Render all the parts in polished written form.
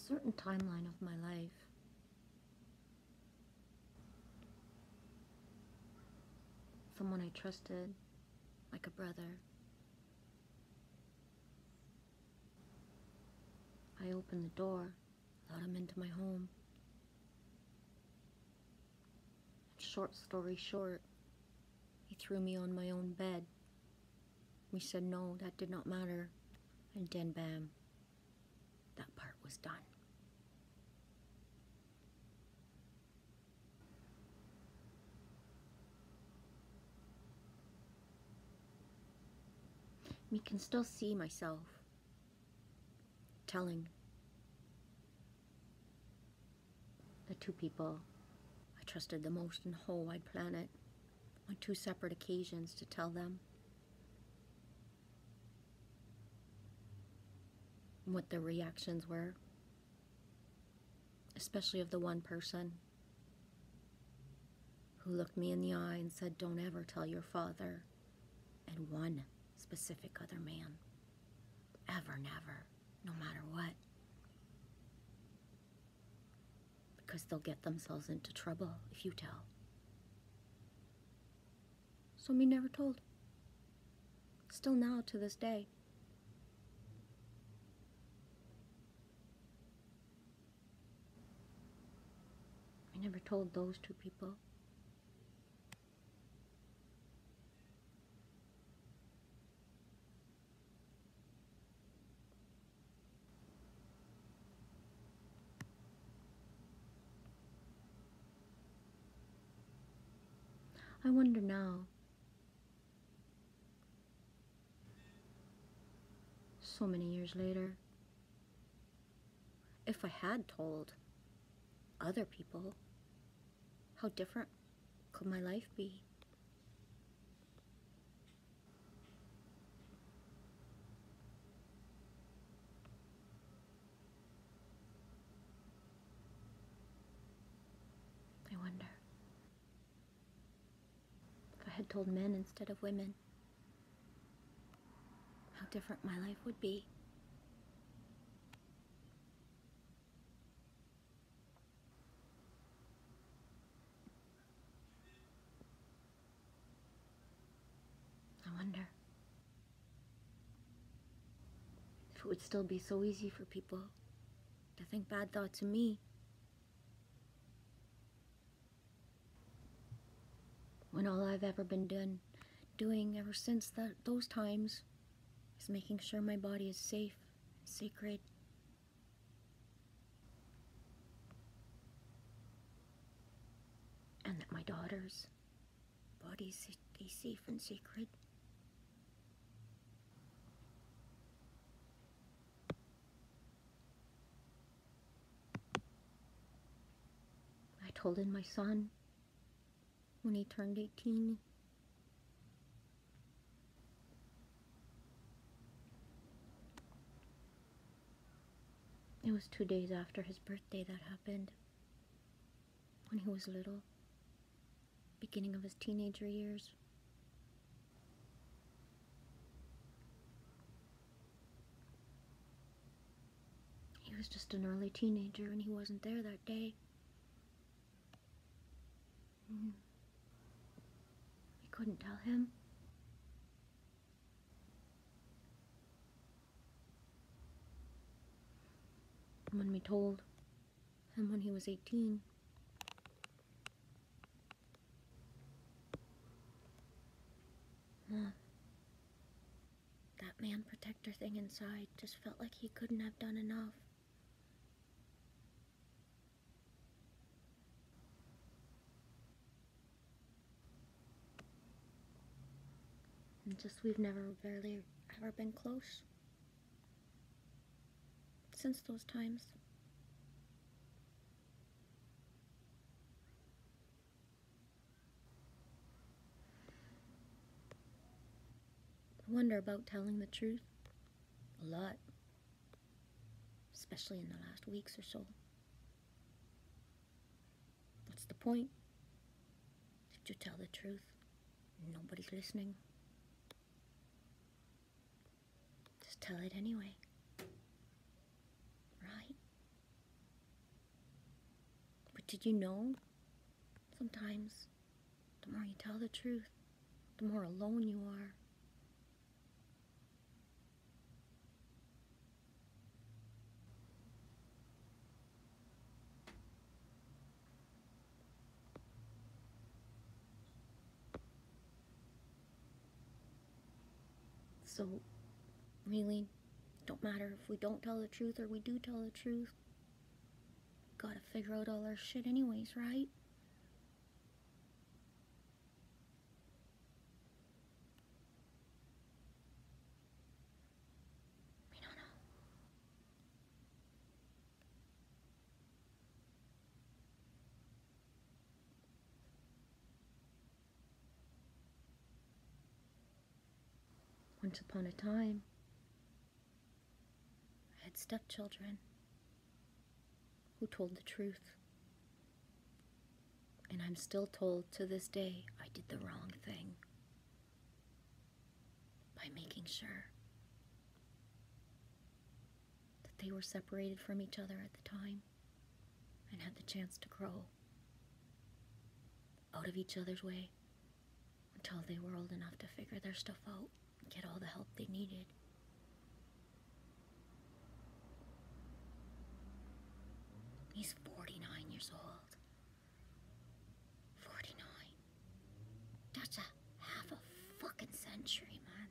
certain timeline of my life, someone I trusted like a brother, I opened the door, allowed him into my home. Short story short, he threw me on my own bed. We said no, that did not matter, and then bam, that part was done. I can still see myself telling the two people I trusted the most in the whole wide planet on two separate occasions to tell them what their reactions were, especially of the one person who looked me in the eye and said, "Don't ever tell your father," and one specific other man, ever, never, no matter what, because they'll get themselves into trouble if you tell. So me never told. Still now, to this day. I never told those two people. I wonder now, so many years later, if I had told other people, how different could my life be? I wonder. If I had told men instead of women, how different my life would be. I wonder if it would still be so easy for people to think bad thoughts of me when all I've ever been doing ever since those times is making sure my body is safe, sacred, and that my daughter's body is safe and sacred. I told in my son when he turned 18. It was 2 days after his birthday that happened, when he was little, beginning of his teenager years. He was just an early teenager and he wasn't there that day. I couldn't tell him. And when we told him when he was 18, that man protector thing inside just felt like he couldn't have done enough. And just we've never barely ever been close since those times. I wonder about telling the truth a lot, especially in the last weeks or so. What's the point if you tell the truth and nobody's listening? Just tell it anyway, right? But did you know? Sometimes, the more you tell the truth, the more alone you are. So, really, don't matter if we don't tell the truth or we do tell the truth. Gotta figure out all our shit anyways, right? We don't know. Once upon a time, I had stepchildren who told the truth. And I'm still told to this day I did the wrong thing by making sure that they were separated from each other at the time and had the chance to grow out of each other's way until they were old enough to figure their stuff out and get all the help they needed. He's 49 years old. 49. That's a half a fucking century, man.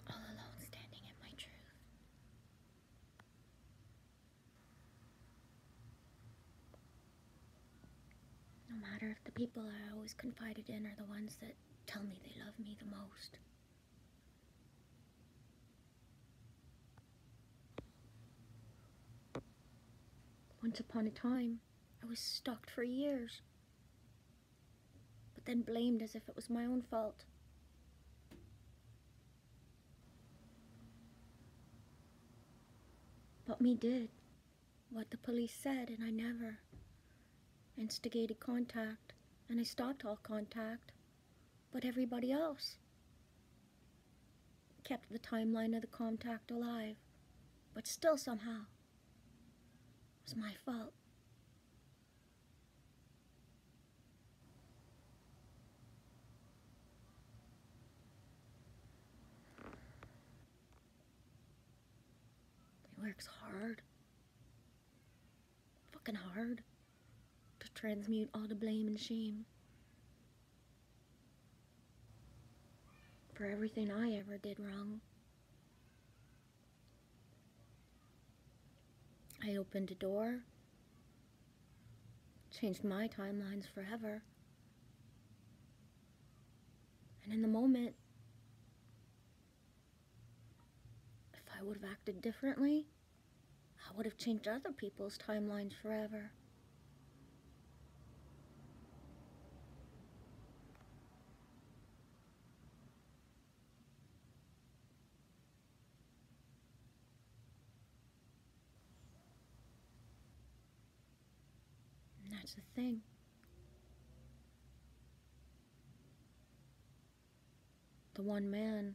All alone, standing in my truth. No matter if the people I always confided in are the ones that tell me they love me the most. Once upon a time, I was stalked for years, but then blamed as if it was my own fault. But me did what the police said, and I never instigated contact, and I stopped all contact. But everybody else kept the timeline of the contact alive, but still somehow it was my fault. He works hard, fucking hard, to transmute all the blame and shame for everything I ever did wrong. I opened a door, changed my timelines forever, and in the moment, if I would have acted differently, I would have changed other people's timelines forever. And that's the thing. The one man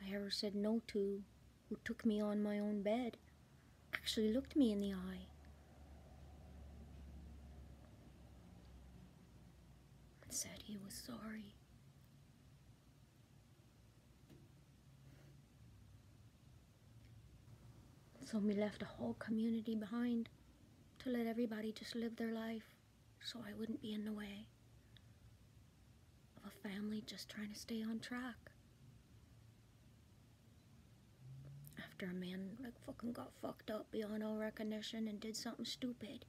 I ever said no to, who took me on my own bed, actually looked me in the eye and said he was sorry. So we left a whole community behind to let everybody just live their life so I wouldn't be in the way of a family just trying to stay on track. After a man fucking got fucked up beyond all recognition and did something stupid.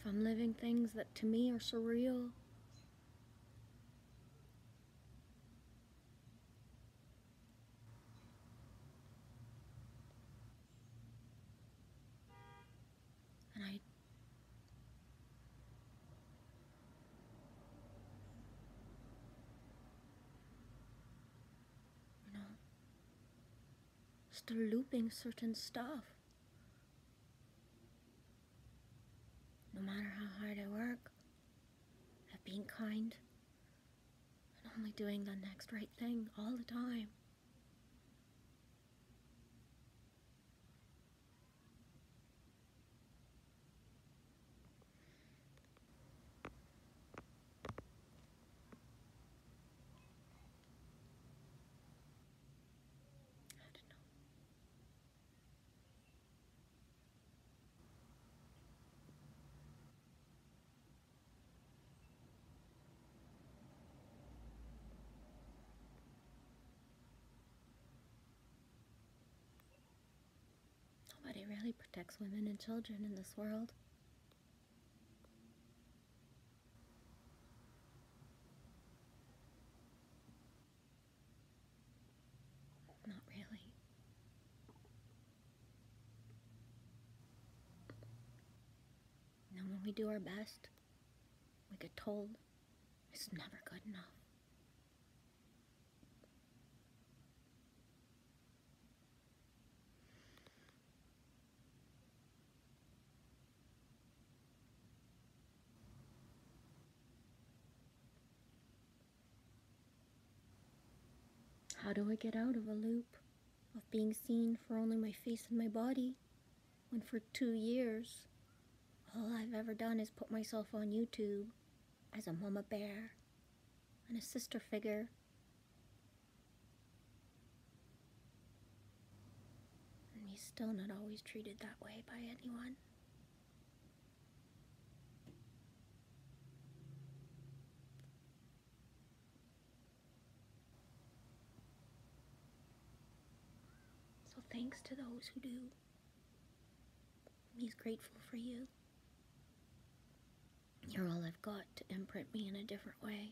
if I'm living things that to me are surreal, and I you know, start looping certain stuff. No matter how hard I work at being kind and only doing the next right thing all the time. I don't know. Nobody really protects women and children in this world. Not really. And when we do our best, we get told it's never good enough. How do I get out of a loop of being seen for only my face and my body when for 2 years all I've ever done is put myself on YouTube as a mama bear and a sister figure, and me still not always treated that way by anyone? So thanks to those who do. Me's grateful for you. You're all I've got to imprint me in a different way.